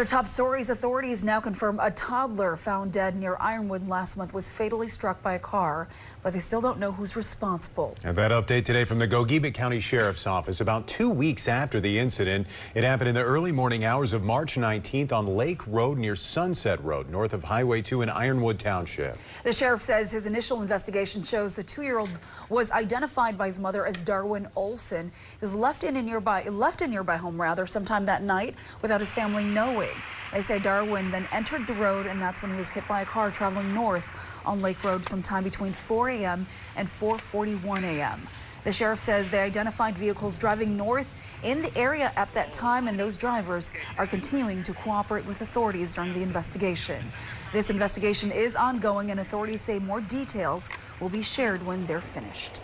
Our top stories, authorities now confirm a toddler found dead near Ironwood last month was fatally struck by a car, but they still don't know who's responsible. And that update today from the Gogebic County Sheriff's Office. About 2 weeks after the incident, it happened in the early morning hours of March 19th on Lake Road near Sunset Road, north of Highway 2 in Ironwood Township. The sheriff says his initial investigation shows the 2-year-old was identified by his mother as Darwin Olson. He was left in a nearby home sometime that night without his family knowing. They say Darwin then entered the road, and that's when he was hit by a car traveling north on Lake Road sometime between 4 a.m. and 4:41 a.m. The sheriff says they identified vehicles driving north in the area at that time, and those drivers are continuing to cooperate with authorities during the investigation. This investigation is ongoing, and authorities say more details will be shared when they're finished.